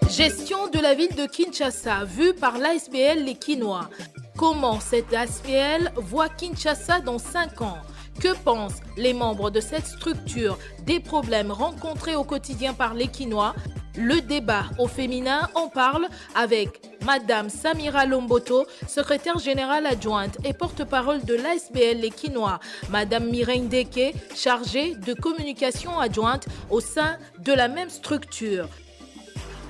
Gestion de la ville de Kinshasa, vue par l'ASBL Les Quinois. Comment cette ASBL voit Kinshasa dans 5 ans? Que pensent les membres de cette structure des problèmes rencontrés au quotidien par les Quinois? Le débat au féminin en parle avec Madame Samira Lomboto, secrétaire générale adjointe et porte-parole de l'ASBL Les Quinois. Madame Mireille Ndeke, chargée de communication adjointe au sein de la même structure.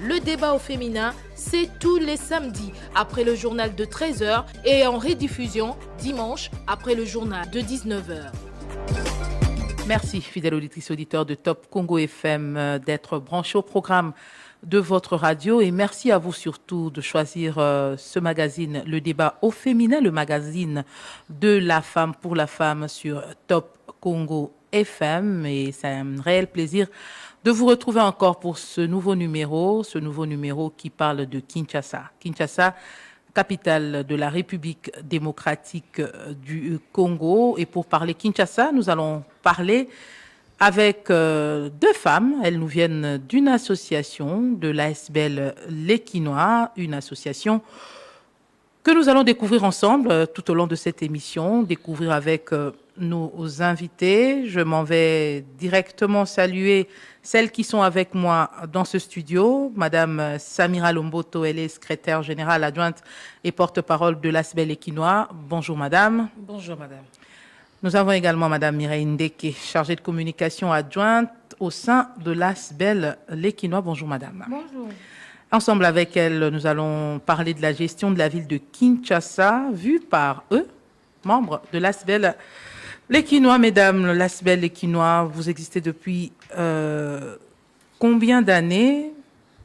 Le débat au féminin, c'est tous les samedis après le journal de 13h et en rediffusion dimanche après le journal de 19h. Merci, fidèles auditrices et auditeurs de Top Congo FM, d'être branchés au programme de votre radio. Et merci à vous surtout de choisir ce magazine, Le Débat au féminin, le magazine de la femme pour la femme sur Top Congo FM. Et c'est un réel plaisir de vous retrouver encore pour ce nouveau numéro qui parle de Kinshasa. Kinshasa, capitale de la République démocratique du Congo. Et pour parler Kinshasa, nous allons parler avec 2 femmes. Elles nous viennent d'une association, de l'ASBL Les Quinois, une association que nous allons découvrir ensemble tout au long de cette émission, découvrir avec nos invités. Je m'en vais directement saluer celles qui sont avec moi dans ce studio. Madame Samira Lomboto, elle est secrétaire générale adjointe et porte-parole de l'ASBL Les Quinois. Bonjour madame. Bonjour madame. Nous avons également madame Mireille Ndeke, chargée de communication adjointe au sein de l'ASBL Les Quinois. Bonjour madame. Bonjour. Ensemble avec elle, nous allons parler de la gestion de la ville de Kinshasa, vue par eux, membres de l'ASBL Les Quinois. Mesdames, l'ASBL Les Quinois, vous existez depuis combien d'années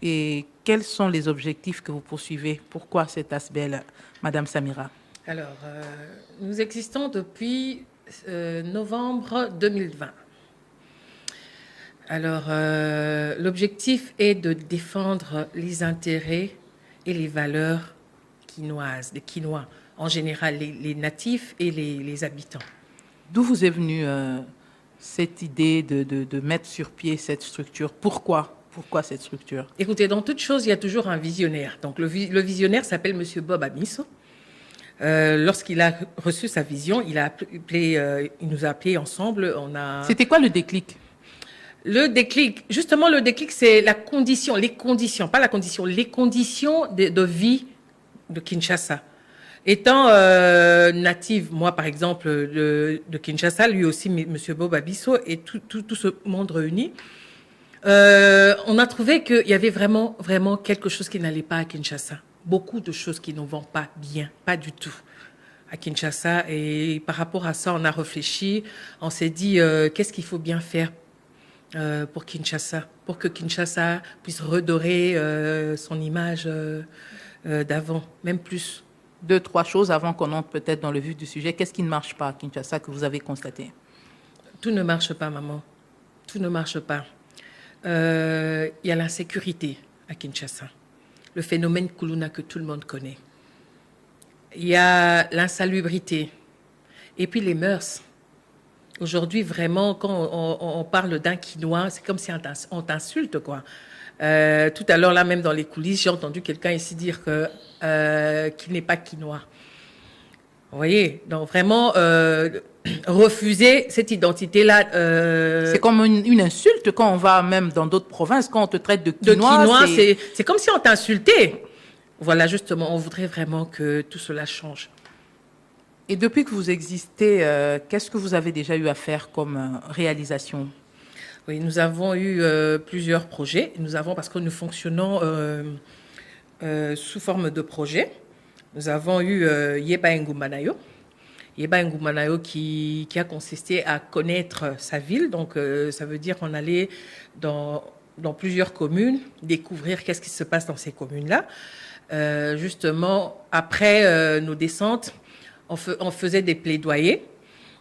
et quels sont les objectifs que vous poursuivez? Pourquoi cette ASBL, madame Samira? Alors, nous existons depuis novembre 2020. Alors, l'objectif est de défendre les intérêts et les valeurs quinoises, des Quinois, en général les natifs et les habitants. D'où vous est venue cette idée de mettre sur pied cette structure? Pourquoi cette structure? Écoutez, dans toute chose, il y a toujours un visionnaire. Donc, le visionnaire s'appelle Monsieur Bob Amiso. Lorsqu'il a reçu sa vision, il nous a appelés ensemble. C'était quoi le déclic? Le déclic, justement, c'est les conditions de vie de Kinshasa. Étant native, moi par exemple, de Kinshasa, lui aussi, M. Bob Abisso et tout ce monde réuni, on a trouvé qu'il y avait vraiment quelque chose qui n'allait pas à Kinshasa. Beaucoup de choses qui ne vont pas bien, pas du tout à Kinshasa. Et par rapport à ça, on a réfléchi, on s'est dit qu'est-ce qu'il faut bien faire pour Kinshasa, pour que Kinshasa puisse redorer son image d'avant, même plus. 2-3 choses avant qu'on entre peut-être dans le vif du sujet. Qu'est-ce qui ne marche pas à Kinshasa que vous avez constaté? Tout ne marche pas, maman. Tout ne marche pas. Il y a l'insécurité à Kinshasa. Le phénomène Kuluna que tout le monde connaît. Il y a l'insalubrité. Et puis les mœurs. Aujourd'hui, vraiment, quand on parle d'un Quinois, c'est comme si on t'insulte, quoi. Tout à l'heure, là, même dans les coulisses, j'ai entendu quelqu'un ici dire qu'il n'est pas Quinois. Vous voyez? Donc, vraiment, refuser cette identité-là. C'est comme une insulte quand on va même dans d'autres provinces, quand on te traite de Quinois. C'est comme si on t'insultait. Voilà, justement, on voudrait vraiment que tout cela change. Et depuis que vous existez, qu'est-ce que vous avez déjà eu à faire comme réalisation? Oui, nous avons eu plusieurs projets. Parce que nous fonctionnons sous forme de projets. Nous avons eu Yeba Ngumanayo. Yeba Ngumanayo qui a consisté à connaître sa ville. Donc, ça veut dire qu'on allait dans plusieurs communes, découvrir qu'est-ce qui se passe dans ces communes-là. Justement, après nos descentes, on faisait des plaidoyers.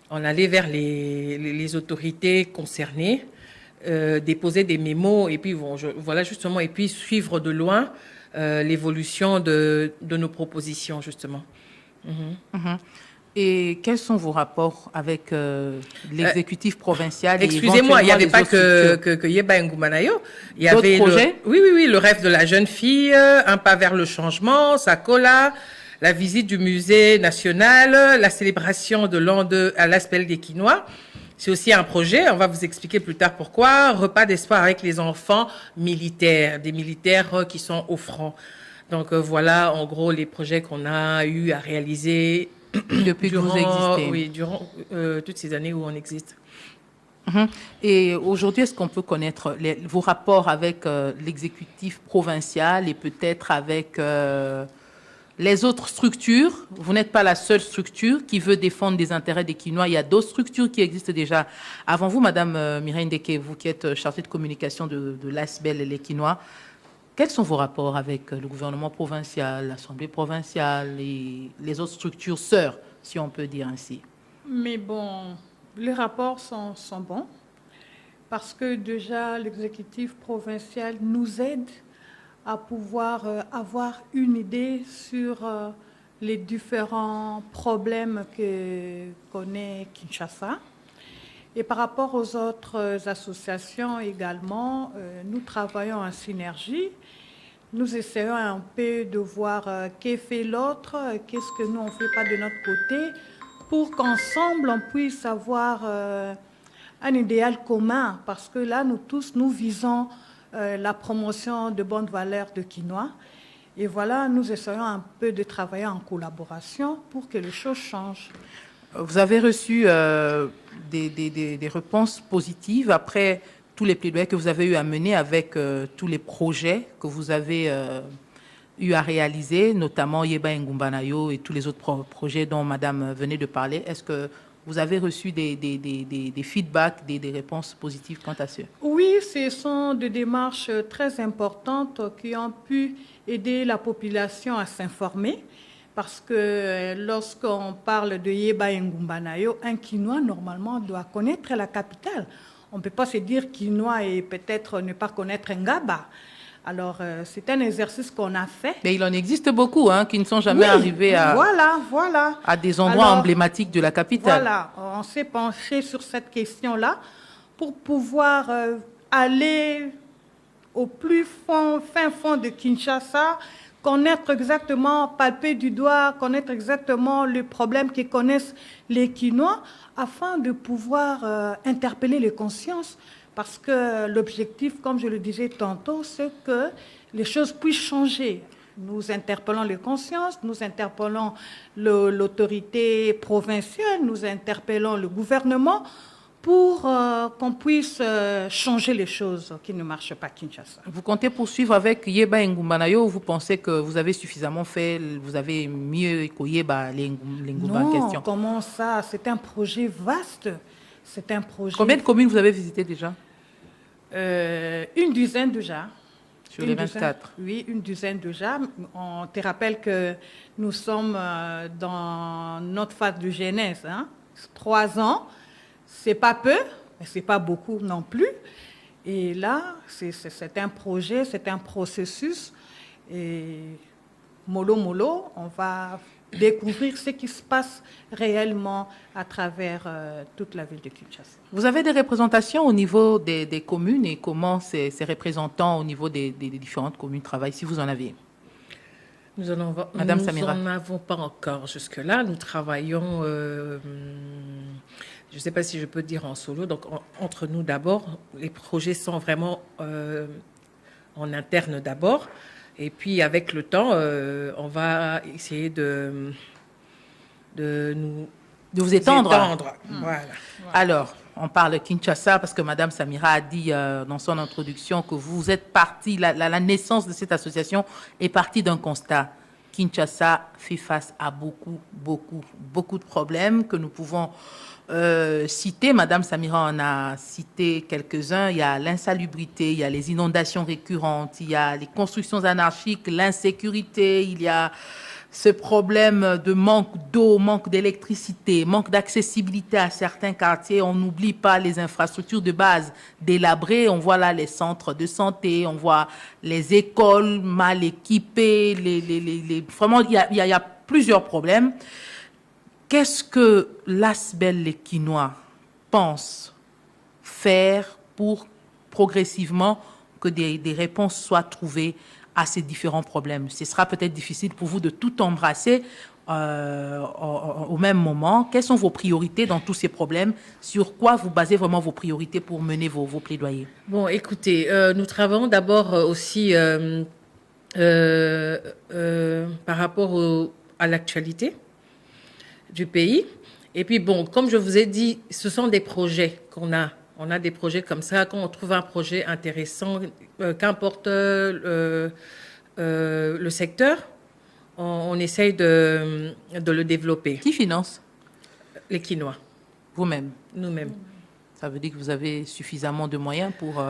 On allait vers les autorités concernées, déposer des mémos et puis et puis suivre de loin l'évolution de nos propositions justement. Et quels sont vos rapports avec l'exécutif provincial? Excusez-moi, il n'y avait pas que Yeba Ngumanayo. Il y avait projets? Oui, le rêve de la jeune fille, un pas vers le changement, Sakola, la visite du musée national, la célébration de l'an 2 à l'Aspel des Quinois. C'est aussi un projet, on va vous expliquer plus tard pourquoi. Repas d'espoir avec les enfants militaires, des militaires qui sont au front. Donc voilà, en gros, les projets qu'on a eu à réaliser depuis que vous existez. Oui, durant toutes ces années où on existe. Et aujourd'hui, est-ce qu'on peut connaître vos rapports avec l'exécutif provincial et peut-être avec les autres structures? Vous n'êtes pas la seule structure qui veut défendre des intérêts des Quinois. Il y a d'autres structures qui existent déjà. Avant vous, Madame Mireille Ndeke, vous qui êtes chargée de communication de l'ASBEL et les Quinois, quels sont vos rapports avec le gouvernement provincial, l'Assemblée provinciale et les autres structures sœurs, si on peut dire ainsi? Mais bon, les rapports sont bons parce que déjà l'exécutif provincial nous aide à pouvoir avoir une idée sur les différents problèmes que connaît Kinshasa. Et par rapport aux autres associations également, nous travaillons en synergie. Nous essayons un peu de voir qu'est fait l'autre, qu'est-ce que nous on ne fait pas de notre côté, pour qu'ensemble on puisse avoir un idéal commun. Parce que là, nous tous, nous visons la promotion de bonnes valeurs de quinoa. Et voilà, nous essayons un peu de travailler en collaboration pour que les choses changent. Vous avez reçu des réponses positives après tous les plaidoyers que vous avez eu à mener avec tous les projets que vous avez eu à réaliser, notamment Yeba Ngumbanayo et tous les autres projets dont Madame venait de parler. Est-ce que vous avez reçu des feedbacks, des réponses positives quant à ça? Oui, ce sont des démarches très importantes qui ont pu aider la population à s'informer. Parce que lorsqu'on parle de Yeba Ngumbanayo, un Quinois, normalement, doit connaître la capitale. On ne peut pas se dire Quinois et peut-être ne pas connaître Ngaba. Alors, c'est un exercice qu'on a fait. Mais il en existe beaucoup qui ne sont jamais arrivés à des endroits emblématiques de la capitale. Voilà, on s'est penché sur cette question-là pour pouvoir aller au plus fin fond de Kinshasa, connaître exactement, palper du doigt, connaître exactement le problème que connaissent les Quinois afin de pouvoir interpeller les consciences. Parce que l'objectif, comme je le disais tantôt, c'est que les choses puissent changer. Nous interpellons les consciences, nous interpellons l'autorité provinciale, nous interpellons le gouvernement pour qu'on puisse changer les choses qui ne marchent pas à Kinshasa. Vous comptez poursuivre avec Yeba Ngumbanayo ou vous pensez que vous avez suffisamment fait, vous avez mieux que Yeba Ngumba en question? Non, comment ça? C'est un projet vaste. C'est un projet... Combien de communes vous avez visité déjà? Une dizaine déjà. Sur les 24? Oui, une dizaine déjà. On te rappelle que nous sommes dans notre phase de genèse. 3 ans. C'est pas peu, mais c'est pas beaucoup non plus. Et là, c'est un projet, c'est un processus. Et mollo, on va découvrir ce qui se passe réellement à travers toute la ville de Kinshasa. Vous avez des représentations au niveau des communes et comment ces représentants au niveau des différentes communes travaillent, si vous en avez? Madame Samira. Nous n'en avons pas encore jusque-là. Nous travaillons... je ne sais pas si je peux dire en solo, donc entre nous d'abord. Les projets sont vraiment en interne d'abord. Et puis avec le temps, on va essayer de vous étendre. Voilà. Alors, on parle Kinshasa parce que Madame Samira a dit dans son introduction que vous êtes partie, la naissance de cette association est partie d'un constat. Kinshasa fait face à beaucoup de problèmes que nous pouvons citer. Madame Samira en a cité quelques-uns. Il y a l'insalubrité, il y a les inondations récurrentes, il y a les constructions anarchiques, l'insécurité, il y a ce problème de manque d'eau, manque d'électricité, manque d'accessibilité à certains quartiers. On n'oublie pas les infrastructures de base délabrées. On voit là les centres de santé, on voit les écoles mal équipées. Vraiment, il y a plusieurs problèmes. qu'est-ce que l'ASBEL Les Quinois pense faire pour progressivement que des réponses soient trouvées à ces différents problèmes? Ce sera peut-être difficile pour vous de tout embrasser au même moment. Quelles sont vos priorités dans tous ces problèmes? Sur quoi vous basez vraiment vos priorités pour mener vos plaidoyers? Bon, écoutez, nous travaillons d'abord aussi par rapport à l'actualité du pays. Et puis, bon, comme je vous ai dit, ce sont des projets qu'on a. On a des projets comme ça. Quand on trouve un projet intéressant, qu'importe le secteur, on essaye de le développer. Qui finance? Les Quinois. Vous-même? Nous-mêmes. Ça veut dire que vous avez suffisamment de moyens pour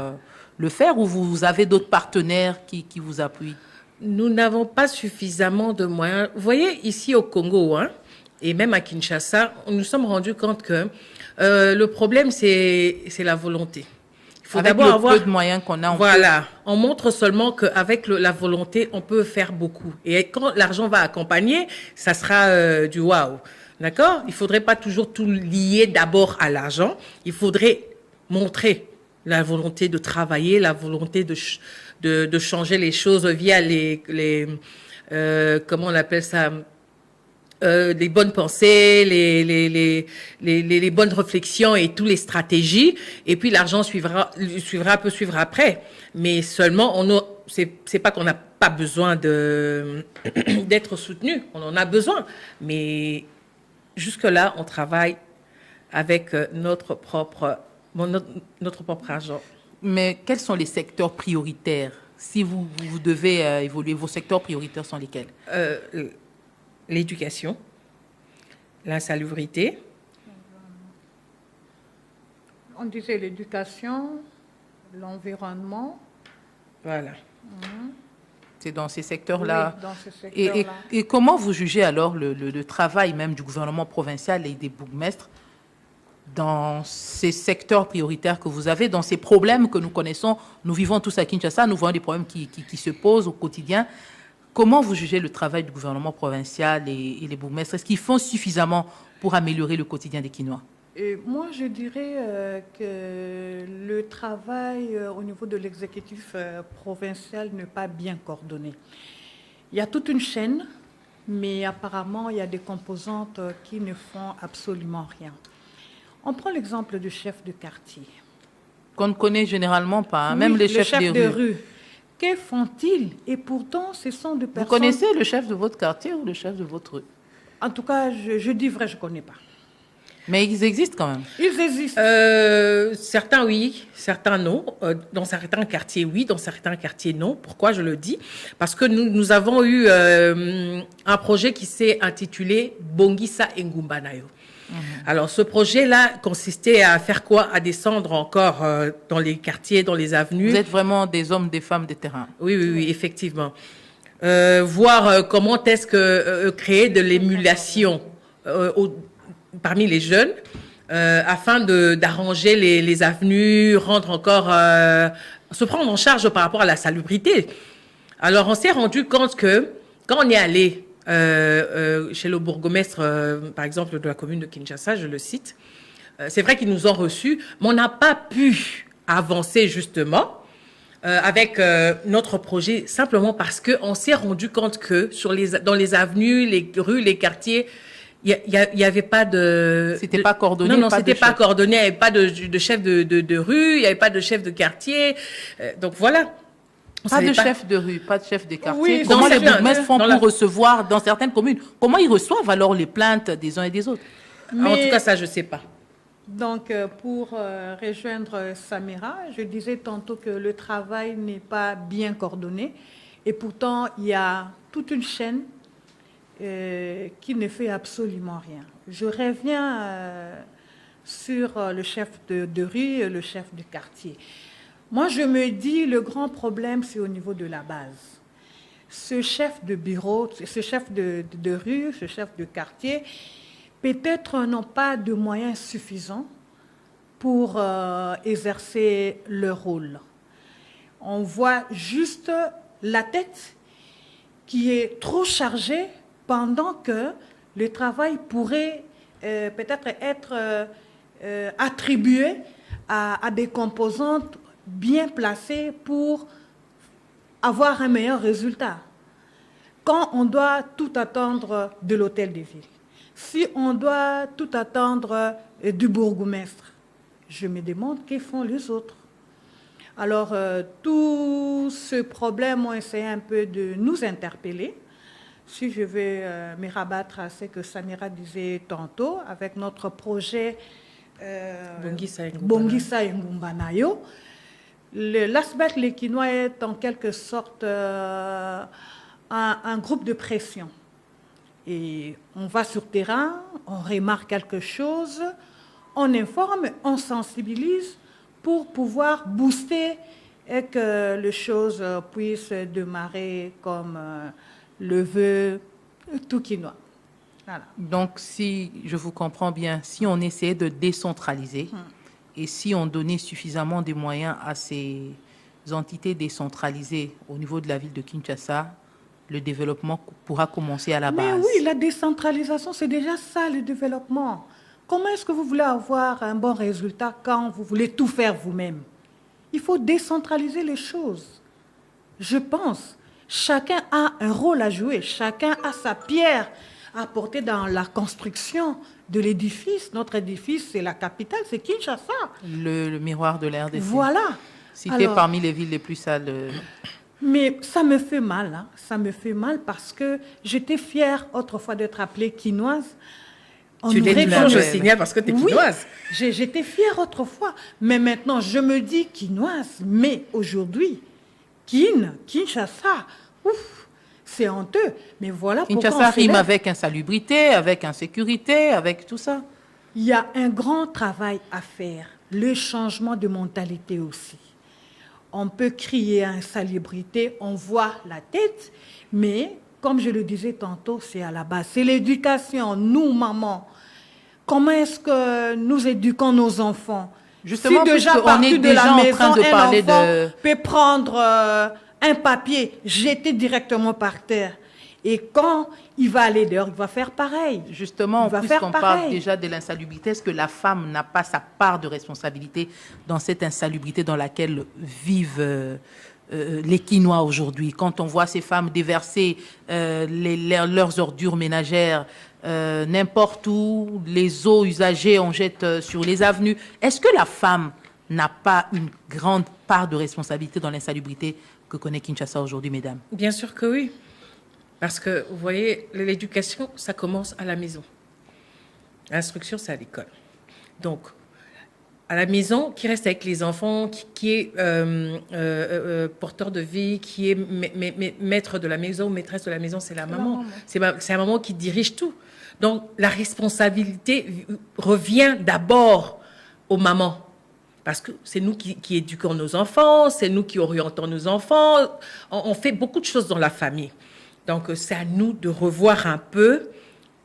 le faire, ou vous avez d'autres partenaires qui vous appuient? Nous n'avons pas suffisamment de moyens. Vous voyez, ici au Congo, et même à Kinshasa, nous nous sommes rendus compte que le problème, c'est la volonté. Il faut d'abord avoir peu de moyens qu'on a. On montre seulement qu'avec la volonté, on peut faire beaucoup. Et quand l'argent va accompagner, ça sera du waouh. D'accord? Il ne faudrait pas toujours tout lier d'abord à l'argent. Il faudrait montrer la volonté de travailler, la volonté de changer les choses via comment on appelle ça? Les bonnes pensées, les bonnes réflexions et toutes les stratégies. Et puis l'argent peut suivre après. Mais seulement, c'est pas qu'on n'a pas besoin d'être soutenu. On en a besoin. Mais jusque-là, on travaille avec notre propre argent. Mais quels sont les secteurs prioritaires? Si vous devez évoluer, vos secteurs prioritaires sont lesquels? L'éducation, l'insalubrité. On disait l'éducation, l'environnement. Voilà. C'est dans ces secteurs-là. Oui, dans ces secteurs-là. Et comment vous jugez alors le travail même du gouvernement provincial et des bourgmestres dans ces secteurs prioritaires que vous avez, dans ces problèmes que nous connaissons? Nous vivons tous à Kinshasa, nous voyons des problèmes qui se posent au quotidien. Comment vous jugez le travail du gouvernement provincial et les bourgmestres? Est-ce qu'ils font suffisamment pour améliorer le quotidien des Quinois? Et moi, je dirais que le travail au niveau de l'exécutif provincial n'est pas bien coordonné. Il y a toute une chaîne, mais apparemment, il y a des composantes qui ne font absolument rien. On prend l'exemple du chef de quartier. Qu'on ne connaît généralement pas, Oui, même les chefs chef de rue. Que font-ils? Et pourtant, ce sont des personnes... Vous connaissez le chef de votre quartier ou le chef de votre rue? En tout cas, je dis vrai, je ne connais pas. Mais ils existent quand même. Ils existent. Certains oui, certains non. Dans certains quartiers oui, dans certains quartiers non. Pourquoi je le dis? Parce que nous avons eu un projet qui s'est intitulé Bongisa Ngumbanayo. Alors, ce projet-là consistait à faire quoi? À descendre encore dans les quartiers, dans les avenues. Vous êtes vraiment des hommes, des femmes de terrain. Oui, effectivement. Voir comment est-ce que créer de l'émulation parmi les jeunes afin d'arranger les avenues, rendre encore... se prendre en charge par rapport à la salubrité. Alors, on s'est rendu compte que quand on est allé chez le bourgmestre, par exemple, de la commune de Kinshasa, je le cite, c'est vrai qu'ils nous ont reçus, mais on n'a pas pu avancer justement avec notre projet, simplement parce qu'on s'est rendu compte que dans les avenues, les rues, les quartiers, il y avait pas de... C'était pas coordonné? Non, c'était pas coordonné, il n'y avait pas de chef de rue, il n'y avait pas de chef de quartier, donc voilà. Pas de chef de rue, pas de chef de quartier. Oui, comment les bourgmestres font pour recevoir dans certaines communes? Comment ils reçoivent alors les plaintes des uns et des autres? En tout cas, ça, je ne sais pas. Donc, pour rejoindre Samira, je disais tantôt que le travail n'est pas bien coordonné. Et pourtant, il y a toute une chaîne qui ne fait absolument rien. Je reviens sur le chef de rue et le chef de quartier. Moi, je me dis, le grand problème, c'est au niveau de la base. Ce chef de bureau, ce chef de rue, ce chef de quartier, peut-être n'ont pas de moyens suffisants pour exercer leur rôle. On voit juste la tête qui est trop chargée pendant que le travail pourrait peut-être être attribué à des composantes bien placées pour avoir un meilleur résultat. Quand on doit tout attendre de l'hôtel de ville, si on doit tout attendre du bourgmestre, je me demande qu'est-ce font les autres. Alors, tout ce problème, on essaie un peu de nous interpeller. Si je vais me rabattre à ce que Samira disait tantôt, avec notre projet Bongisa et Ngumbanayo, l'ASBEL Lekinois est en quelque sorte un groupe de pression. Et on va sur terrain, on remarque quelque chose, on informe, on sensibilise pour pouvoir booster et que les choses puissent démarrer comme le veut tout quinois. Voilà. Donc, si je vous comprends bien, si on essayait de décentraliser et si on donnait suffisamment de moyens à ces entités décentralisées au niveau de la ville de Kinshasa, le développement pourra commencer à la base. Mais oui, la décentralisation, c'est déjà ça, le développement. Comment est-ce que vous voulez avoir un bon résultat quand vous voulez tout faire vous-même? Il faut décentraliser les choses. Je pense, chacun a un rôle à jouer, chacun a sa pierre à porter dans la construction de l'édifice. Notre édifice, c'est la capitale, c'est Kinshasa. Le miroir de l'RDC. Voilà. Cité parmi les villes les plus sales. Mais ça me fait mal, hein. Ça me fait mal parce que j'étais fière autrefois d'être appelée quinoise. Tu l'es toujours, je signale, parce que tu es quinoise. Oui, j'étais fière autrefois. Mais maintenant, je me dis quinoise. Mais aujourd'hui, Kinshasa, ouf, c'est honteux. Mais voilà pourquoi Kinshasa rime avec insalubrité, avec insécurité, avec tout ça. Il y a un grand travail à faire. Le changement de mentalité aussi. On peut crier à insalubrité, on voit la tête, mais comme je le disais tantôt, c'est à la base. C'est l'éducation, nous, mamans. Comment est-ce que nous éduquons nos enfants? Justement, si déjà on est déjà en train de parler de... peut prendre un papier, jeter directement par terre. Et quand il va aller dehors, il va faire pareil. Justement, puisqu'on parle déjà de l'insalubrité, est-ce que la femme n'a pas sa part de responsabilité dans cette insalubrité dans laquelle vivent les Quinois aujourd'hui? Quand on voit ces femmes déverser leurs ordures ménagères n'importe où, les eaux usagées, on jette sur les avenues, est-ce que la femme n'a pas une grande part de responsabilité dans l'insalubrité que connaît Kinshasa aujourd'hui, mesdames? Bien sûr que oui. Parce que, vous voyez, l'éducation, ça commence à la maison. L'instruction, c'est à l'école. Donc, à la maison, qui reste avec les enfants, qui est porteur de vie, qui est maître de la maison, maîtresse de la maison, c'est la maman. C'est la maman qui dirige tout. Donc, la responsabilité revient d'abord aux mamans. Parce que c'est nous qui éduquons nos enfants, c'est nous qui orientons nos enfants. On fait beaucoup de choses dans la famille. Donc, c'est à nous de revoir un peu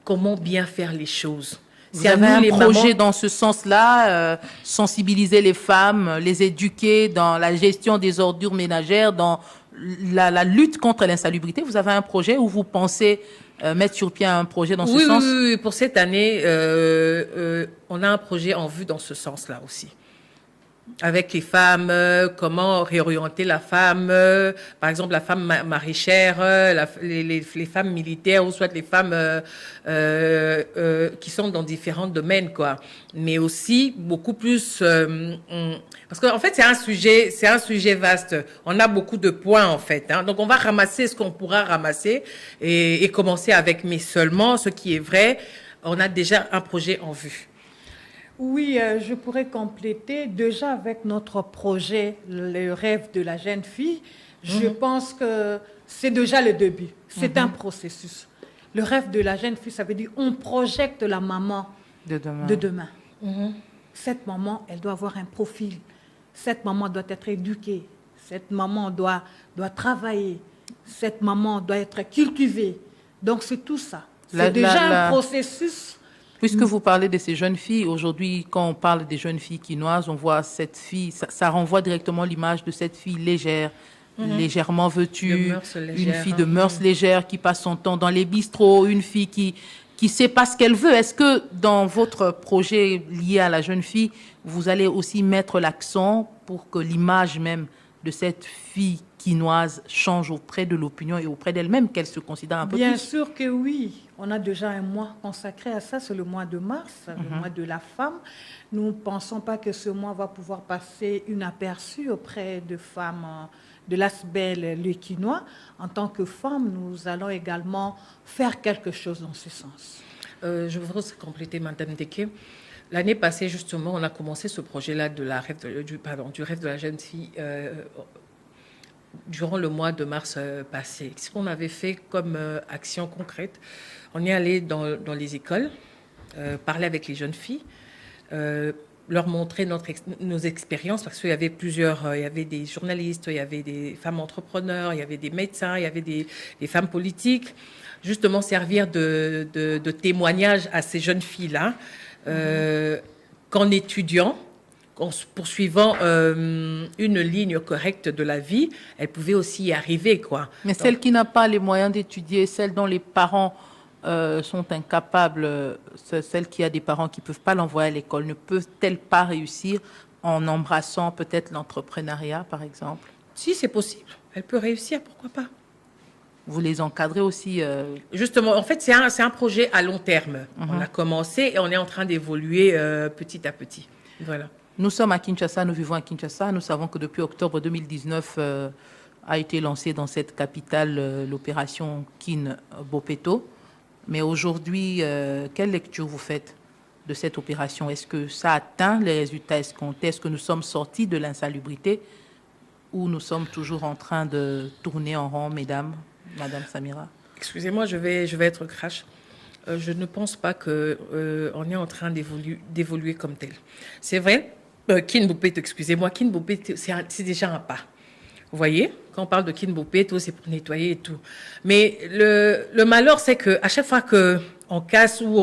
comment bien faire les choses. Vous avez un projet dans ce sens-là, sensibiliser les femmes, les éduquer dans la gestion des ordures ménagères, dans la lutte contre l'insalubrité. Vous avez un projet où vous pensez mettre sur pied un projet dans ce sens? Oui, pour cette année, on a un projet en vue dans ce sens-là aussi. Avec les femmes, comment réorienter la femme, par exemple la femme maraîchère, les femmes militaires ou soit les femmes qui sont dans différents domaines, quoi. Mais aussi beaucoup plus, parce qu'en fait c'est un sujet vaste. On a beaucoup de points en fait, hein. Donc on va ramasser ce qu'on pourra ramasser et commencer avec, mais seulement ce qui est vrai, on a déjà un projet en vue. Oui, je pourrais compléter déjà avec notre projet, le rêve de la jeune fille. Je pense que c'est déjà le début. C'est un processus. Le rêve de la jeune fille, ça veut dire on projette la maman de demain. Cette maman, elle doit avoir un profil. Cette maman doit être éduquée. Cette maman doit travailler. Cette maman doit être cultivée. Donc c'est tout ça. C'est déjà un processus. Puisque vous parlez de ces jeunes filles, aujourd'hui, quand on parle des jeunes filles quinoises, on voit cette fille, ça renvoie directement l'image de cette fille légère, légèrement vêtue, une fille de mœurs légères qui passe son temps dans les bistrots, une fille qui sait pas ce qu'elle veut. Est-ce que dans votre projet lié à la jeune fille, vous allez aussi mettre l'accent pour que l'image même de cette fille quinoise change auprès de l'opinion et auprès d'elle-même, qu'elle se considère un peu Bien plus? sûr que oui. On a déjà un mois consacré à ça, c'est le mois de mars, le mois de la femme. Nous ne pensons pas que ce mois va pouvoir passer inaperçu auprès de femmes de l'ASBEL Le Quinois. En tant que femme, nous allons également faire quelque chose dans ce sens. Je voudrais aussi compléter, Madame Deke. L'année passée, justement, on a commencé ce projet-là du rêve de la jeune fille durant le mois de mars passé. Ce qu'on avait fait comme action concrète, on est allé dans les écoles, parler avec les jeunes filles, leur montrer nos expériences, parce qu'il y avait il y avait des journalistes, il y avait des femmes entrepreneurs, il y avait des médecins, il y avait des femmes politiques, justement servir de témoignage à ces jeunes filles-là, qu'en étudiant, en poursuivant une ligne correcte de la vie, elles pouvaient aussi y arriver, quoi. Mais celle qui n'a pas les moyens d'étudier, celle dont les parents sont incapables, celle qui a des parents qui ne peuvent pas l'envoyer à l'école, ne peut-elle pas réussir en embrassant peut-être l'entrepreneuriat, par exemple? Si, c'est possible. Elle peut réussir, pourquoi pas? Vous les encadrez aussi Justement, en fait, c'est un projet à long terme. On a commencé et on est en train d'évoluer petit à petit. Voilà. Nous sommes à Kinshasa, nous vivons à Kinshasa. Nous savons que depuis octobre 2019 a été lancée dans cette capitale l'opération Kin Bopeto. Mais aujourd'hui, quelle lecture vous faites de cette opération? Est-ce que ça atteint les résultats escomptés? Est-ce que nous sommes sortis de l'insalubrité ou nous sommes toujours en train de tourner en rond, mesdames, Madame Samira? Excusez-moi, je vais être crash. Je ne pense pas qu'on est en train d'évoluer comme tel. C'est vrai, Kin Bopeto, excusez-moi, Kin Bopeto, c'est déjà un pas. Vous voyez, quand on parle de Kin Bopeto, c'est pour nettoyer et tout. Mais le malheur, c'est qu'à chaque fois qu'on casse ou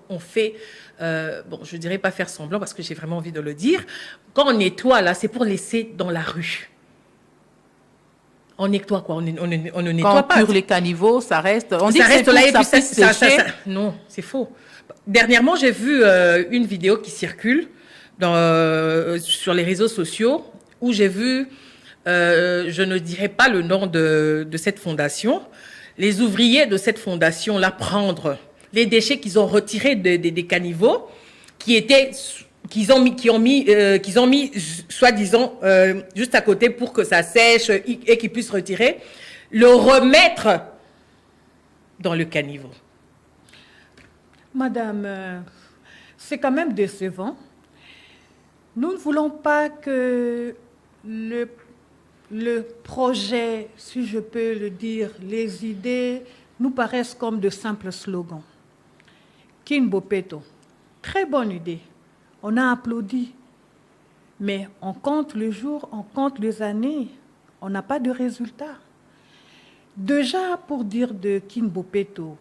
on fait, je dirais pas faire semblant parce que j'ai vraiment envie de le dire, quand on nettoie, là, c'est pour laisser dans la rue. On nettoie quoi? On ne nettoie pas. Quand on pure les caniveaux, ça reste. On dit ça que reste là et puis ça. Non, c'est faux. Dernièrement, j'ai vu une vidéo qui circule sur les réseaux sociaux où j'ai vu, je ne dirais pas le nom de cette fondation, les ouvriers de cette fondation-là prendre les déchets qu'ils ont retirés des caniveaux qu'ils ont mis soi-disant juste à côté pour que ça sèche et qu'ils puissent retirer, le remettre dans le caniveau. Madame, c'est quand même décevant. Nous ne voulons pas que le projet, si je peux le dire, les idées nous paraissent comme de simples slogans. Kin Bopeto, très bonne idée. On a applaudi, mais on compte le jour, on compte les années, on n'a pas de résultat. Déjà, pour dire de Kin Bopeto,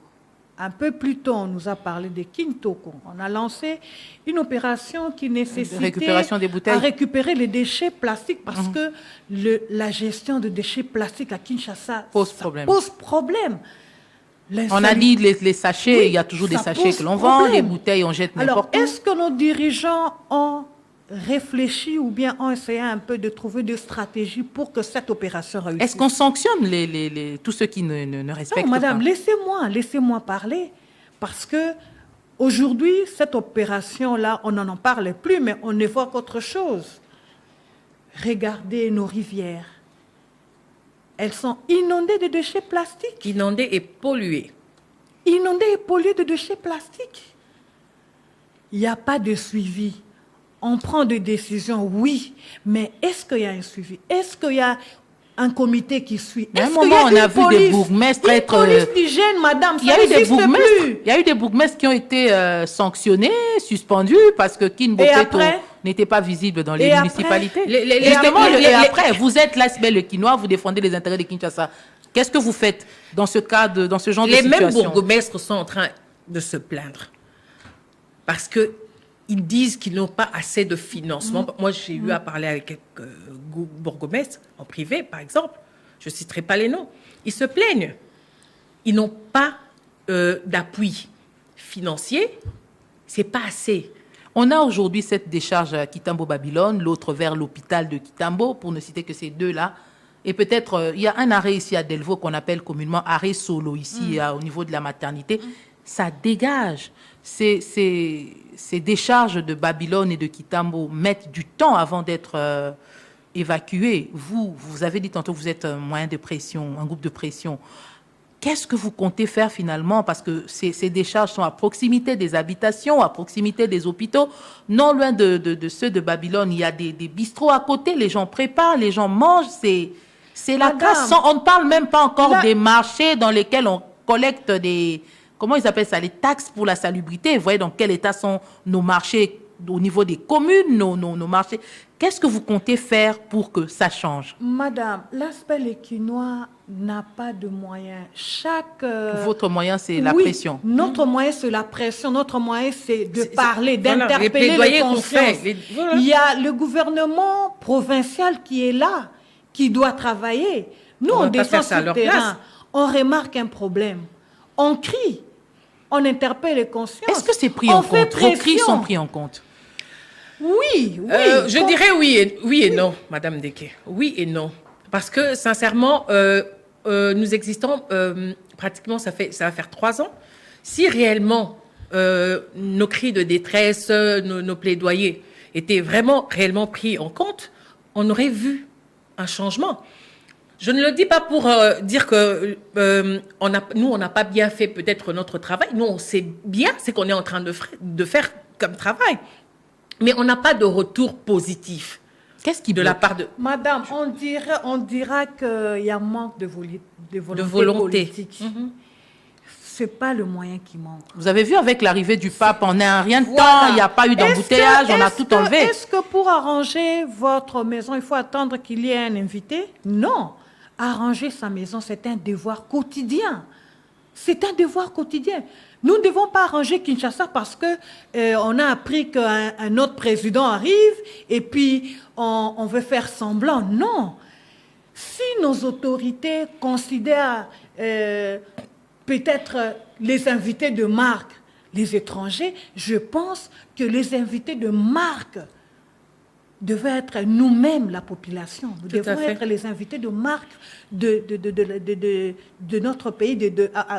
un peu plus tôt, on nous a parlé de Kintoko. On a lancé une opération qui nécessitait récupération des bouteilles. à récupérer les déchets plastiques parce que la gestion de déchets plastiques à Kinshasa pose problème. On a dit les sachets, oui, il y a toujours des sachets que l'on vend, les bouteilles, on jette n'importe où. Alors, est-ce que nos dirigeants ont réfléchi ou bien ont essayé un peu de trouver des stratégies pour que cette opération réussisse? Est-ce qu'on sanctionne tous ceux qui ne respectent pas? Non, madame, laissez-moi parler. Parce que aujourd'hui, cette opération-là, on n'en parle plus, mais on évoque autre chose. Regardez nos rivières. Elles sont inondées de déchets plastiques. Inondées et polluées. Inondées et polluées de déchets plastiques. Il n'y a pas de suivi. On prend des décisions, oui, mais est-ce qu'il y a un suivi? Est-ce qu'il y a un comité qui suit? À un moment, on a vu des bourgmestres être... police d'hygiène, madame, il y a eu des bourgmestres qui ont été sanctionnés, suspendus, parce que Kin Bopeto n'était pas visible dans les municipalités. Après, vous êtes l'ASBEL Le Quinois, vous défendez les intérêts de Kinshasa. Qu'est-ce que vous faites dans ce cadre, dans ce genre de situation? Les mêmes bourgmestres sont en train de se plaindre. Parce que ils disent qu'ils n'ont pas assez de financement. Moi, j'ai eu à parler avec quelques bourgmestres en privé, par exemple. Je ne citerai pas les noms. Ils se plaignent. Ils n'ont pas d'appui financiers, c'est pas assez. On a aujourd'hui cette décharge à Kitambo-Babylone, l'autre vers l'hôpital de Kitambo, pour ne citer que ces deux-là. Et peut-être, il y a un arrêt ici à Delvaux qu'on appelle communément arrêt solo, ici au niveau de la maternité. Ça dégage. Ces décharges de Babylone et de Kitambo mettent du temps avant d'être évacuées. Vous avez dit tantôt que vous êtes un moyen de pression, un groupe de pression. Qu'est-ce que vous comptez faire finalement? Parce que ces décharges sont à proximité des habitations, à proximité des hôpitaux. Non loin de ceux de Babylone, il y a des bistrots à côté, les gens préparent, les gens mangent. C'est la casse. On ne parle même pas encore des marchés dans lesquels on collecte des... Comment ils appellent ça? Les taxes pour la salubrité. Vous voyez dans quel état sont nos marchés au niveau des communes, nos marchés. Qu'est-ce que vous comptez faire pour que ça change? Madame, l'aspect équinois n'a pas de moyens. Votre moyen, c'est la pression. Notre moyen, c'est la pression. Notre moyen, c'est de parler, d'interpeller les consciences. Il y a le gouvernement provincial qui est là, qui doit travailler. Nous, on descend sur le terrain, on remarque un problème, on crie, on interpelle les consciences. Est-ce que c'est pris en compte? Vos cris sont pris en compte? Oui. Je dirais oui et non, Madame Deke. Oui et non. Parce que, sincèrement, nous existons pratiquement, ça va faire 3 ans. Si réellement nos cris de détresse, nos plaidoyers étaient réellement pris en compte, on aurait vu un changement. Je ne le dis pas pour dire que nous, on n'a pas bien fait peut-être notre travail. Nous, on sait bien ce qu'on est en train de faire comme travail. Mais on n'a pas de retour positif. Qu'est-ce qui de la part de... Madame, on dira qu'il y a un manque de volonté politique. Ce n'est pas le moyen qui manque. Vous avez vu avec l'arrivée du pape, en rien de temps, il n'y a pas eu d'embouteillage, on a tout enlevé. Est-ce que pour arranger votre maison, il faut attendre qu'il y ait un invité? Non. Arranger sa maison, c'est un devoir quotidien. C'est un devoir quotidien. Nous ne devons pas arranger Kinshasa parce qu'on a appris qu'un autre président arrive et puis on veut faire semblant. Non. Si nos autorités considèrent peut-être les invités de marque, les étrangers, je pense que les invités de marque devaient être nous-mêmes, la population. Nous devons être les invités de marque de notre pays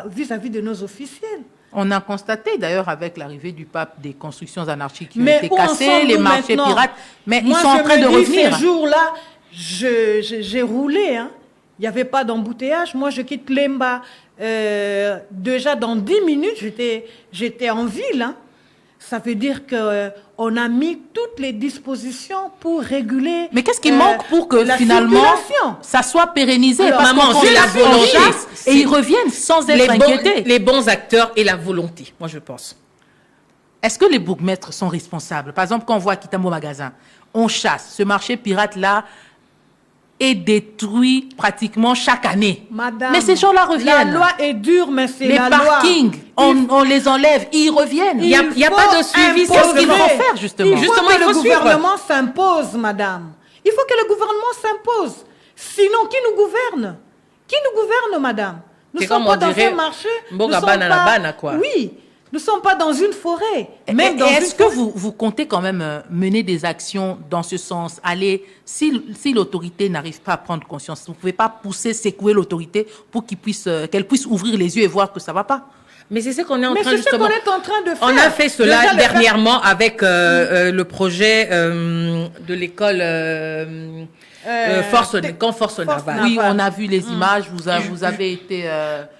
vis-à-vis de nos officiels. On a constaté d'ailleurs avec l'arrivée du pape des constructions anarchiques qui ont été cassées, les marchés pirates, mais ils sont en train de revenir. Ces jours-là, j'ai roulé. Il n'y avait pas d'embouteillage. Moi, je quitte Lemba. Déjà dans 10 minutes, j'étais en ville. Ça veut dire qu'on a mis toutes les dispositions pour réguler. Mais qu'est-ce qui manque pour que finalement ça soit pérennisé? Alors, parce qu'on fait la volonté et ils reviennent sans être inquiétés. Les bons acteurs et la volonté, moi je pense. Est-ce que les bourgmestres sont responsables? Par exemple, quand on voit à Kitambo Magasin, on chasse. Ce marché pirate-là est détruit pratiquement chaque année. Madame, mais ces gens-là reviennent. La loi est dure, mais c'est la loi. Les parkings, on les enlève, ils reviennent. Il n'y a pas de suivi. C'est ce qu'il faut faire, justement. Il faut que le gouvernement s'impose, madame. Il faut que le gouvernement s'impose. Sinon, qui nous gouverne? Qui nous gouverne, madame? Nous ne sommes pas dans un marché. Oui, nous ne sommes pas dans une forêt. Est-ce que vous comptez quand même mener des actions dans ce sens? Si l'autorité n'arrive pas à prendre conscience, vous ne pouvez pas pousser, secouer l'autorité pour qu'elle puisse ouvrir les yeux et voir que ça ne va pas? Mais c'est ce qu'on est en train de faire. On a fait cela dernièrement avec le projet de l'école Force Navale. Oui, on a vu les images. Vous avez été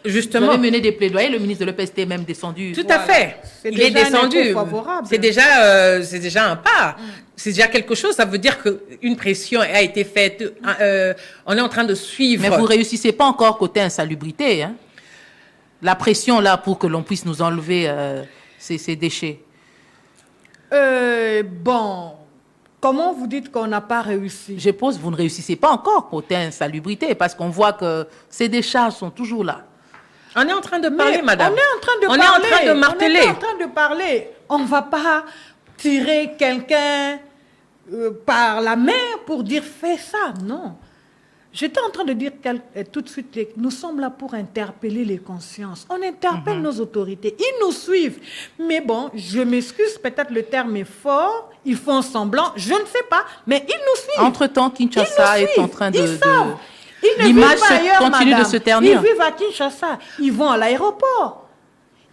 justement. Vous avez mené des plaidoyers. Le ministre de l'EPST est même descendu. Tout à fait. Il est descendu. C'est déjà un pas. C'est déjà quelque chose. Ça veut dire qu'une pression a été faite. On est en train de suivre. Mais vous réussissez pas encore côté insalubrité, hein? La pression là pour que l'on puisse nous enlever ces déchets. Comment vous dites qu'on n'a pas réussi? Je pense que vous ne réussissez pas encore côté insalubrité parce qu'on voit que ces décharges sont toujours là. On est en train de parler, madame. On est en train de marteler. On est en train de parler. On ne va pas tirer quelqu'un par la main pour dire fais ça. Non. J'étais en train de dire tout de suite, nous sommes là pour interpeller les consciences. On interpelle nos autorités. Ils nous suivent. Mais bon, je m'excuse, peut-être le terme est fort. Ils font semblant. Je ne sais pas. Mais ils nous suivent. Entre-temps, Kinshasa est en train de... Ils savent. Ils ne L'image vivent pas ailleurs, continue madame. de se ternir. Ils vivent à Kinshasa. Ils vont à l'aéroport.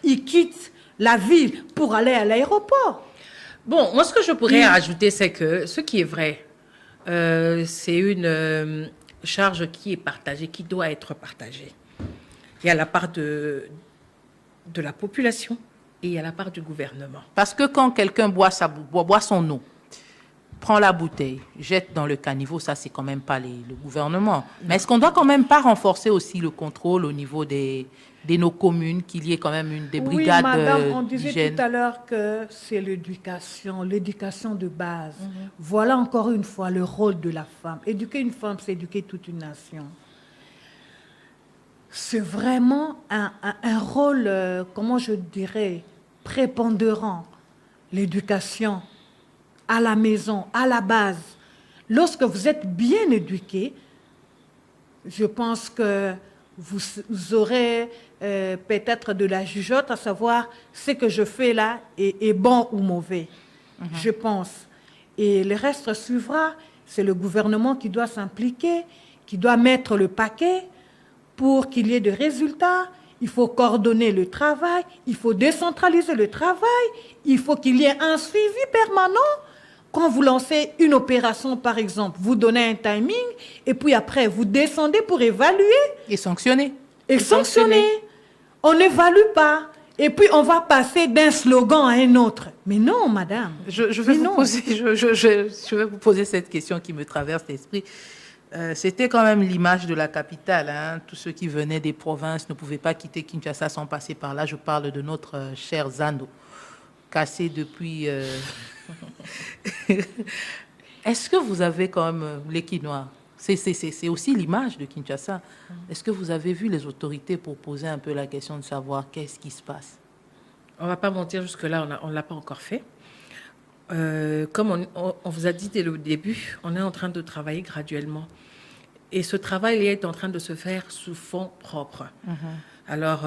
Ils quittent la ville pour aller à l'aéroport. Bon, moi, ce que je pourrais ajouter, c'est que ce qui est vrai, c'est une charge qui est partagée, qui doit être partagée. Il y a la part de la population et il y a la part du gouvernement. Parce que quand quelqu'un boit son eau, prend la bouteille, jette dans le caniveau, ça, c'est quand même pas le gouvernement. Mais est-ce qu'on doit quand même pas renforcer aussi le contrôle au niveau de nos communes, qu'il y ait quand même des brigades Oui, madame, on disait d'hygiène? tout à l'heure que c'est l'éducation de base. Voilà encore une fois le rôle de la femme. Éduquer une femme, c'est éduquer toute une nation. C'est vraiment un rôle, comment je dirais, prépondérant. L'éducation à la maison, à la base. Lorsque vous êtes bien éduqué, je pense que vous aurez peut-être de la jugeote à savoir ce que je fais là est bon ou mauvais, je pense. Et le reste suivra. C'est le gouvernement qui doit s'impliquer, qui doit mettre le paquet pour qu'il y ait des résultats. Il faut coordonner le travail, il faut décentraliser le travail, il faut qu'il y ait un suivi permanent. Quand vous lancez une opération, par exemple, vous donnez un timing, et puis après, vous descendez pour évaluer. Et sanctionner. Et sanctionner. On n'évalue pas. Et puis, on va passer d'un slogan à un autre. Mais non, madame. Je vais vous poser cette question qui me traverse l'esprit. C'était quand même l'image de la capitale. Hein. Tous ceux qui venaient des provinces ne pouvaient pas quitter Kinshasa sans passer par là. Je parle de notre cher Zando, cassé depuis... Est-ce que vous avez quand même les Quinois? C'est aussi l'image de Kinshasa. Est-ce que vous avez vu les autorités pour poser un peu la question de savoir qu'est-ce qui se passe? On ne va pas mentir, jusque-là, on ne l'a pas encore fait. Comme on vous a dit dès le début, on est en train de travailler graduellement. Et ce travail est en train de se faire sous fonds propres. Alors,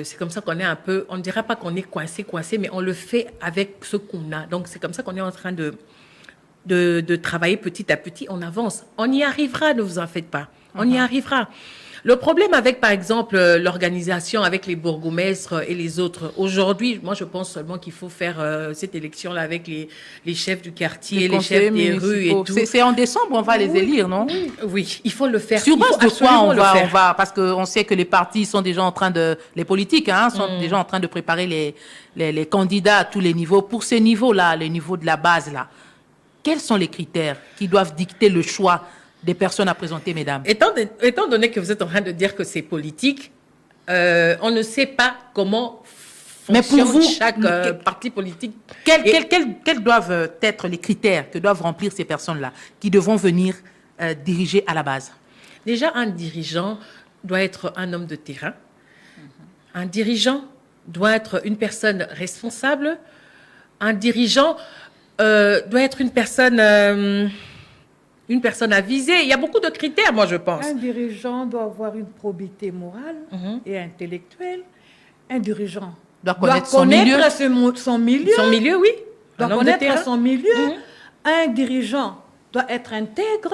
c'est comme ça qu'on est un peu, on ne dira pas qu'on est coincé, mais on le fait avec ce qu'on a. Donc, c'est comme ça qu'on est en train de travailler petit à petit. On avance. On y arrivera, ne vous en faites pas. On y arrivera. Le problème avec, par exemple, l'organisation avec les bourgmestres et les autres, aujourd'hui, moi, je pense seulement qu'il faut faire cette élection-là avec les chefs du quartier, les chefs des rues et tout. C'est en décembre, on va les élire, non? Oui, il faut le faire. Sur base de quoi on va, parce qu'on sait que les partis sont déjà en train les politiques, hein, sont déjà en train de préparer les candidats à tous les niveaux. Pour ces niveaux-là, les niveaux de la base-là, quels sont les critères qui doivent dicter le choix des personnes à présenter, mesdames? Étant donné que vous êtes en train de dire que c'est politique, on ne sait pas comment fonctionne chaque parti politique. Quels doivent être les critères que doivent remplir ces personnes-là qui devront venir diriger à la base? Déjà, un dirigeant doit être un homme de terrain. Un dirigeant doit être une personne responsable. Un dirigeant doit être une personne avisée. Il y a beaucoup de critères, moi, je pense. Un dirigeant doit avoir une probité morale et intellectuelle. Un dirigeant doit connaître son milieu. Son milieu. Son milieu, oui. Doit connaître son milieu. Un dirigeant doit être intègre.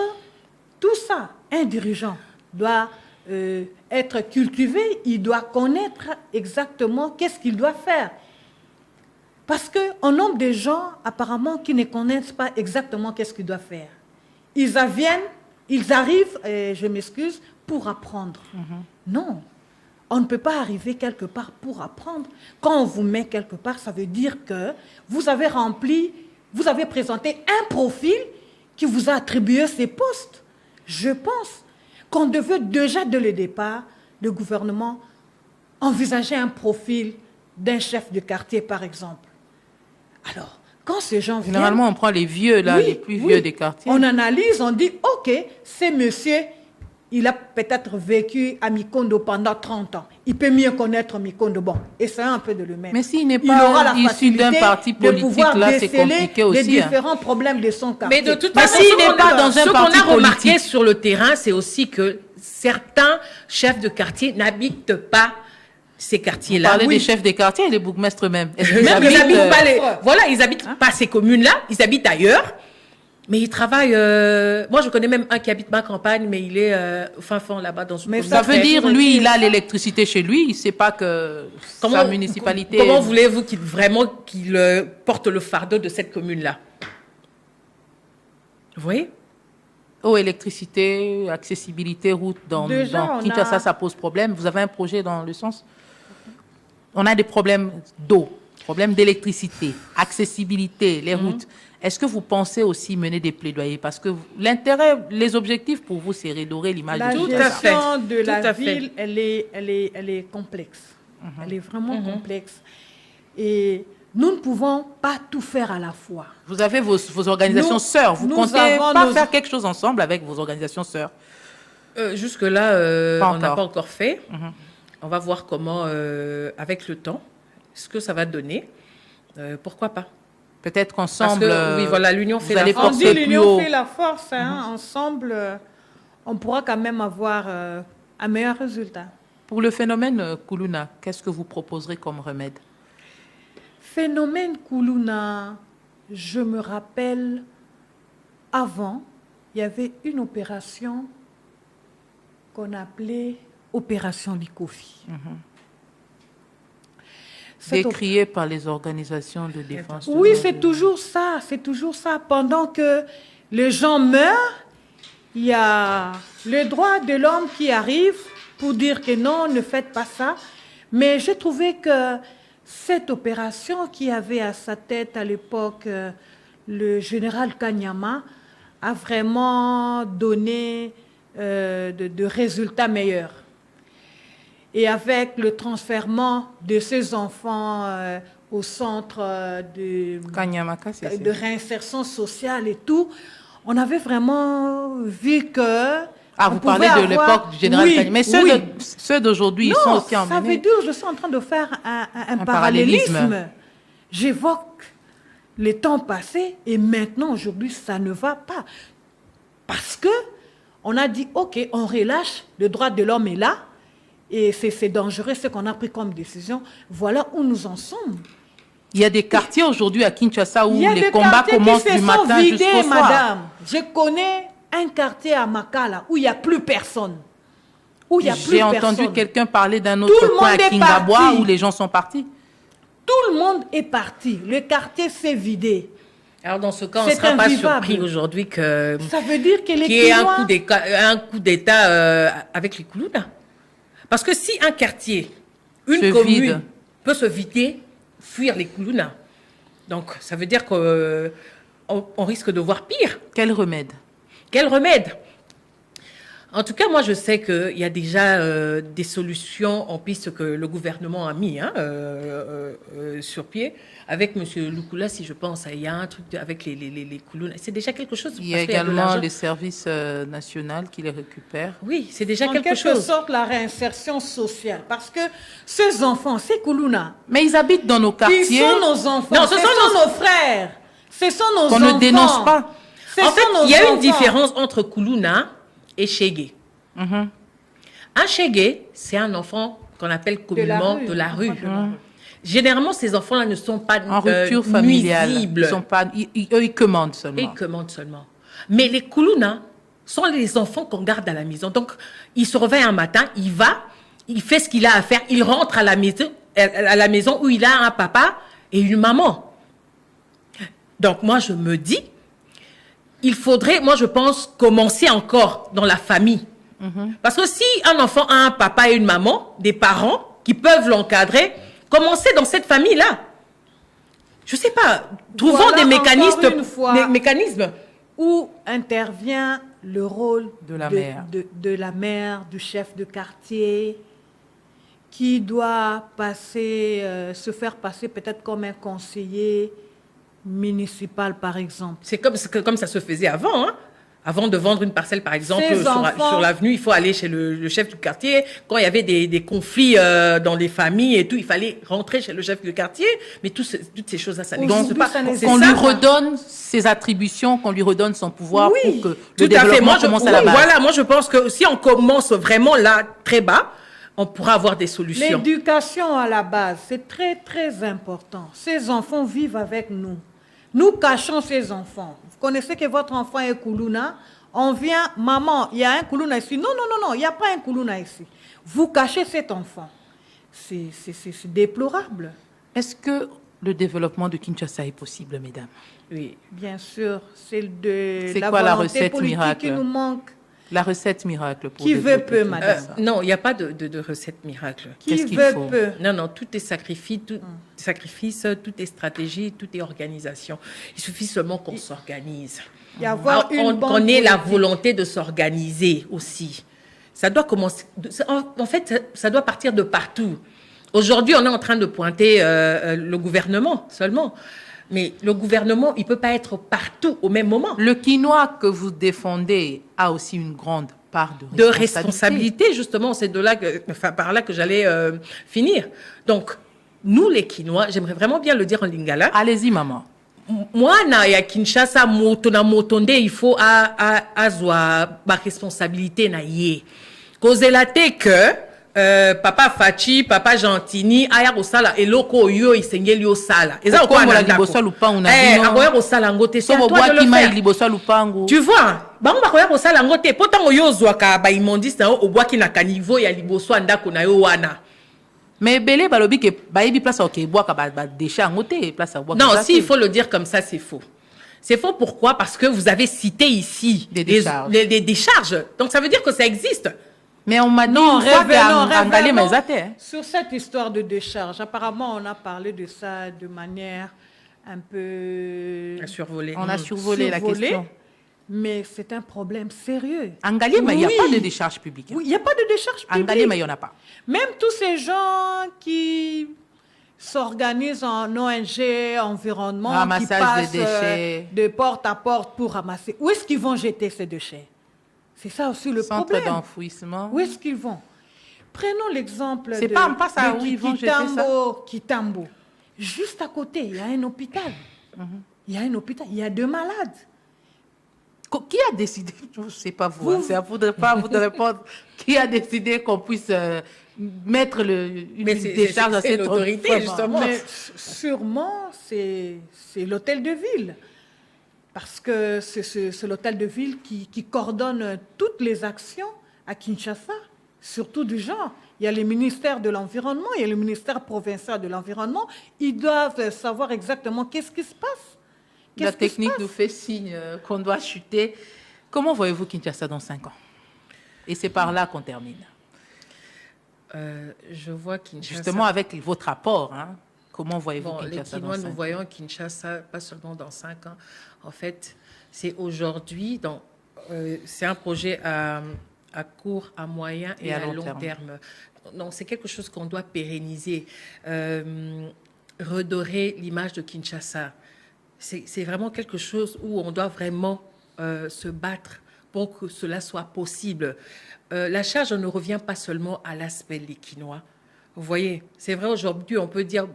Tout ça. Un dirigeant doit être cultivé. Il doit connaître exactement qu'est-ce qu'il doit faire. Parce qu'on nomme des gens, apparemment, qui ne connaissent pas exactement qu'est-ce qu'ils doivent faire. Ils arrivent, je m'excuse, pour apprendre. Non, on ne peut pas arriver quelque part pour apprendre. Quand on vous met quelque part, ça veut dire que vous avez présenté un profil qui vous a attribué ces postes. Je pense qu'on devait déjà, dès le départ, le gouvernement envisager un profil d'un chef de quartier, par exemple. Alors, quand ces gens viennent... Généralement, on prend les vieux, là, les plus vieux des quartiers. On analyse, on dit, OK, c'est monsieur il a peut-être vécu à Mikondo pendant 30 ans. Il peut mieux connaître Mikondo. Bon, essayons un peu de le mettre. Mais s'il n'est pas issu d'un parti politique, là, c'est compliqué aussi. Les différents problèmes de son quartier. Mais de toute façon, s'il n'est pas dans un ce qu'on parti a remarqué politique sur le terrain, c'est aussi que certains chefs de quartier n'habitent pas ces quartiers-là. Parler des chefs des quartiers et des bourgmestres même. Ils habitent pas ces communes-là, ils habitent ailleurs. Mais ils travaillent. Moi, je connais même un qui habite ma campagne, mais il est au fin fond là-bas dans une. Mais ça veut dire, lui, il a l'électricité chez lui. Il ne sait pas que sa municipalité. Comment voulez-vous qu'il porte le fardeau de cette commune-là? Vous voyez? Eau, électricité, accessibilité, route. Dans Kinshasa, ça pose problème. Vous avez un projet dans le sens? On a des problèmes d'eau, problèmes d'électricité, accessibilité, les routes. Est-ce que vous pensez aussi mener des plaidoyers? Parce que l'intérêt, les objectifs pour vous, c'est redorer l'image de Kinshasa. La gestion de la ville, elle est complexe. Elle est vraiment complexe. Et nous ne pouvons pas tout faire à la fois. Vous avez vos organisations sœurs. Vous comptez pas faire quelque chose ensemble avec vos organisations sœurs? Jusque-là, on n'a pas encore fait. On va voir comment, avec le temps, ce que ça va donner. Pourquoi pas? Peut-être qu'ensemble, oui, voilà, l'union fait la force. On dit l'union fait la force. Ensemble, on pourra quand même avoir un meilleur résultat. Pour le phénomène Kuluna, qu'est-ce que vous proposerez comme remède? Phénomène Kuluna, je me rappelle, avant, il y avait une opération qu'on appelait Opération Likofi. Décrié par les organisations de défense. Oui, c'est toujours ça, c'est toujours ça. Pendant que les gens meurent, il y a le droit de l'homme qui arrive pour dire que non, ne faites pas ça. Mais j'ai trouvé que cette opération qui avait à sa tête à l'époque le général Kanyama a vraiment donné de résultats meilleurs. Et avec le transfèrement de ces enfants au centre de réinsertion sociale et tout, on avait vraiment vu que... Ah, vous parlez de l'époque du général Kanyama. Mais ceux d'aujourd'hui, ils sont aussi emmenés. Ça veut dire, je suis en train de faire un parallélisme. J'évoque les temps passés et maintenant, aujourd'hui, ça ne va pas. Parce que on a dit, OK, on relâche, le droit de l'homme est là, et c'est dangereux ce qu'on a pris comme décision. Voilà où nous en sommes. Il y a des quartiers aujourd'hui à Kinshasa où les combats commencent du matin jusqu'au soir. Madame. Je connais un quartier à Makala où il n'y a plus personne. J'ai entendu quelqu'un parler d'un autre coin à Kingaboua où les gens sont partis. Tout le monde est parti. Le quartier s'est vidé. Alors dans ce cas, on ne sera pas surpris aujourd'hui que... Ça veut dire que les qu'il y ait un coup d'État avec les Kuluna. Parce que si un quartier, une commune peut se vider, fuir les Kuluna, donc ça veut dire qu'on risque de voir pire. Quel remède? Quel remède? En tout cas, moi, je sais qu'il y a déjà des solutions en piste que le gouvernement a mis sur pied. Avec M. Lukula, si je pense, il y a un truc avec les Kuluna. C'est déjà quelque chose. Il y a également les services nationaux qui les récupèrent. Oui, c'est déjà quelque chose. En quelque sorte, la réinsertion sociale. Parce que ces enfants, ces Kuluna... Mais ils habitent dans nos quartiers. Ils sont nos enfants. Non, ce sont nos frères. Ce sont nos enfants. Qu'on ne dénonce pas. En fait, il y a une différence entre Kuluna et Shege. Un Shege, c'est un enfant qu'on appelle communément de la rue. Généralement, ces enfants-là ne sont pas en rupture familiale. nuisibles. Ils commandent seulement. Ils commandent seulement. Mais les Kuluna sont les enfants qu'on garde à la maison. Donc, il se réveille un matin, il va, il fait ce qu'il a à faire, il rentre à la maison où il a un papa et une maman. Donc, moi, je me dis, il faudrait, moi, je pense, commencer encore dans la famille. Parce que si un enfant a un papa et une maman, des parents qui peuvent l'encadrer, commencer dans cette famille-là. Je ne sais pas, trouvons des mécanismes où intervient le rôle de la mère. De la mère, du chef de quartier, qui doit se faire passer peut-être comme un conseiller municipal, par exemple. C'est comme ça se faisait avant. Avant de vendre une parcelle, par exemple, Ces sur l'avenue, il faut aller chez le chef du quartier. Quand il y avait des conflits dans les familles et tout, il fallait rentrer chez le chef du quartier. Mais toutes ces choses-là, ça n'existe pas. Qu'on lui redonne ses attributions, qu'on lui redonne son pouvoir pour que le développement commence à la base. Voilà, moi je pense que si on commence vraiment là, très bas, on pourra avoir des solutions. L'éducation à la base, c'est très, très important. Ces enfants vivent avec nous. Nous cachons ces enfants. Vous connaissez que votre enfant est Koulouna. On vient, maman, il y a un Koulouna ici. Non, il n'y a pas un Koulouna ici. Vous cachez cet enfant. C'est déplorable. Est-ce que le développement de Kinshasa est possible, mesdames? Oui, bien sûr. C'est la quoi la recette politique miracle qui nous manque. La recette miracle pour Qui veut développer peu, madame. Non, il n'y a pas de recette miracle. Qui Qu'est-ce qu'il veut faut? peu. Non, tout est sacrifice, tout est stratégie, tout est organisation. Il suffit seulement qu'on s'organise. Y avoir une bonne qu'on ait la politique. volonté de s'organiser aussi. Ça doit commencer. En fait, ça doit partir de partout. Aujourd'hui, on est en train de pointer le gouvernement seulement. Mais le gouvernement, il ne peut pas être partout au même moment. Le quinoa que vous défendez a aussi une grande part De responsabilité, justement. C'est par là que j'allais finir. Donc, nous, les Quinois, j'aimerais vraiment bien le dire en lingala. Allez-y, maman. Moi, na Kinshasa, motonde, il faut avoir ma responsabilité na yé. Cause la que papa Fachi, papa Gentini, aya osala eloko yo isengeli osala. Eza ko na liboso lupangu na bino. Akoya osala ngote so bo bwa ki mai liboso lupangu. Tu vois, bango bakoya osala ngote potango yo zwaka ba imondiste na obwaki na kanivo ya liboso ndako na yo wana. Mais belé balobi ke bayebi place OK bwaka ba déchet ngote place bwaka. Non, si il faut le dire comme ça, c'est faux. C'est faux pourquoi? Parce que vous avez cité ici des décharges. Des décharges. Donc ça veut dire que ça existe. Mais on m'a dit revenons sur cette histoire de décharge. Apparemment, on a parlé de ça de manière un peu... survolée. On a survolé la question. Mais c'est un problème sérieux. En Galima, il n'y a pas de décharge publique. Oui, il n'y a pas de décharge publique. En Galima, il n'y en a pas. Même tous ces gens qui s'organisent en ONG, environnement, ramassage qui passent de déchets. De porte à porte pour ramasser. Où est-ce qu'ils vont jeter ces déchets? C'est ça aussi le problème. Centre d'enfouissement. Où est-ce qu'ils vont? Prenons l'exemple de Kitambo. Juste à côté, il y a un hôpital. Il y a un hôpital, il y a 2 malades. Qui a décidé, je ne sais pas vous, c'est à vous de répondre, qui a décidé qu'on puisse mettre une décharge à cette autorité, justement. Mais sûrement, c'est l'hôtel de ville. Parce que c'est l'hôtel de ville qui coordonne toutes les actions à Kinshasa, surtout du genre. Il y a le ministère de l'Environnement, il y a le ministère provincial de l'Environnement. Ils doivent savoir exactement qu'est-ce qui se passe. La technique nous fait signe qu'on doit chuter. Comment voyez-vous Kinshasa dans 5 ans? Et c'est par là qu'on termine. Je vois Kinshasa... Justement avec votre rapport, hein. Comment voyez-vous Kinshasa dans 5 ans? Nous voyons Kinshasa, pas seulement dans 5 ans. En fait, c'est aujourd'hui, c'est un projet à court, à moyen et à long terme. Donc, c'est quelque chose qu'on doit pérenniser, redorer l'image de Kinshasa. C'est vraiment quelque chose où on doit vraiment se battre pour que cela soit possible. La charge ne revient pas seulement à l'aspect des Quinois. Vous voyez, c'est vrai, aujourd'hui, on peut dire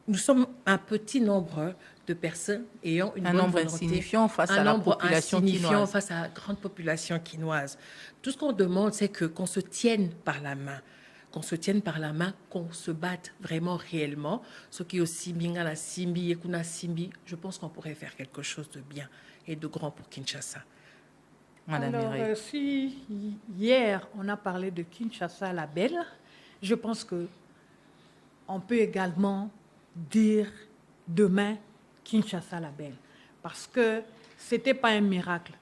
nous sommes un petit nombre de personnes ayant une bonne volonté. Insignifiant face à la population quinoise. Face à la grande population quinoise. Tout ce qu'on demande, c'est qu'on se tienne par la main. Qu'on se tienne par la main, qu'on se batte vraiment réellement. Ce qui est aussi Bingala Simbi, Yekuna Simbi, je pense qu'on pourrait faire quelque chose de bien et de grand pour Kinshasa. Alors, si hier on a parlé de Kinshasa la belle, je pense qu'on peut également dire demain Kinshasa la belle. Parce que ce n'était pas un miracle.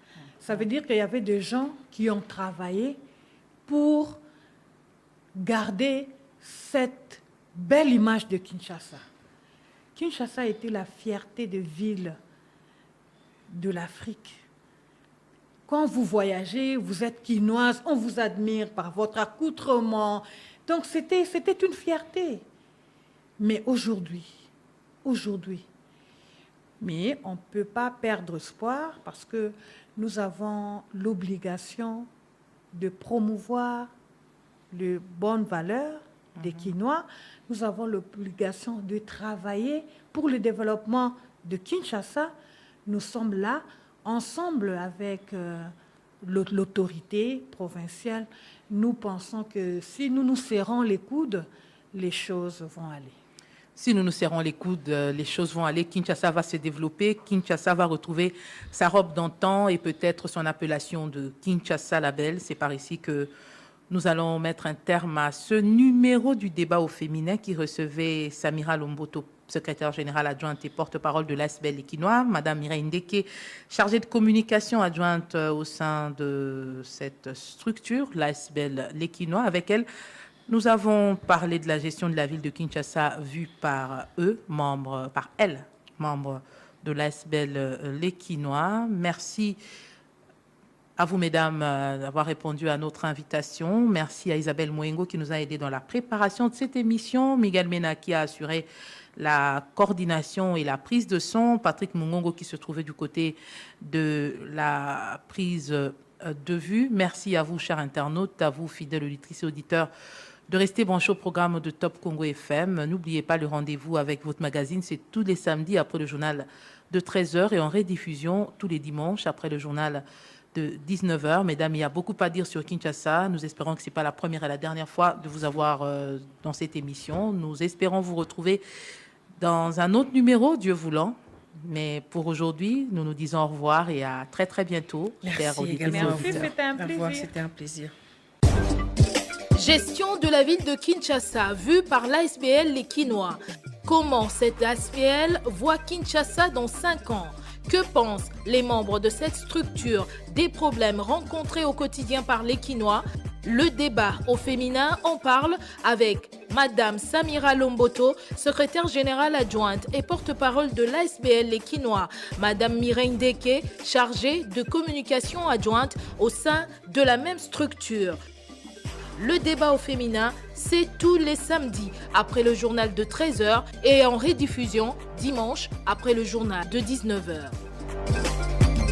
Ça veut dire qu'il y avait des gens qui ont travaillé pour garder cette belle image de Kinshasa. Kinshasa était la fierté de ville de l'Afrique. Quand vous voyagez, vous êtes quinoise, on vous admire par votre accoutrement. Donc c'était une fierté. Mais aujourd'hui, Mais on ne peut pas perdre espoir parce que nous avons l'obligation de promouvoir les bonnes valeurs des Quinois. Nous avons l'obligation de travailler pour le développement de Kinshasa. Nous sommes là, ensemble avec l'autorité provinciale. Nous pensons que si nous nous serrons les coudes, les choses vont aller. Si nous nous serrons les coudes, les choses vont aller. Kinshasa va se développer. Kinshasa va retrouver sa robe d'antan et peut-être son appellation de Kinshasa Label. C'est par ici que nous allons mettre un terme à ce numéro du débat au féminin qui recevait Samira Lomboto, secrétaire générale adjointe et porte-parole de l'ASBEL Les Quinois, Madame Mireille Ndeke, chargée de communication adjointe au sein de cette structure, l'ASBEL Les Quinois. Avec elle, nous avons parlé de la gestion de la ville de Kinshasa vue par membres de l'ASBEL Les Quinois. Merci à vous, mesdames, d'avoir répondu à notre invitation. Merci à Isabelle Mouengo qui nous a aidés dans la préparation de cette émission. Miguel Mena qui a assuré la coordination et la prise de son. Patrick Mungongo qui se trouvait du côté de la prise de vue. Merci à vous, chers internautes, à vous, fidèles auditrices et auditeurs, de rester branchés au programme de Top Congo FM. N'oubliez pas le rendez-vous avec votre magazine. C'est tous les samedis après le journal de 13h et en rediffusion tous les dimanches après le journal de 19h. Mesdames, il y a beaucoup à dire sur Kinshasa. Nous espérons que ce n'est pas la première et la dernière fois de vous avoir dans cette émission. Nous espérons vous retrouver dans un autre numéro, Dieu voulant. Mais pour aujourd'hui, nous nous disons au revoir et à très très bientôt. Merci également. Merci, c'était un plaisir. C'était un plaisir. Gestion de la ville de Kinshasa, vue par l'ASBL Les Quinois. Comment cette ASBL voit Kinshasa dans 5 ans? Que pensent les membres de cette structure des problèmes rencontrés au quotidien par les Quinois? Le débat au féminin en parle avec Madame Samira Lomboto, secrétaire générale adjointe et porte-parole de l'ASBL Les Quinois. Madame Mireille Ndeke, chargée de communication adjointe au sein de la même structure. Le débat au féminin, c'est tous les samedis après le journal de 13h et en rediffusion dimanche après le journal de 19h.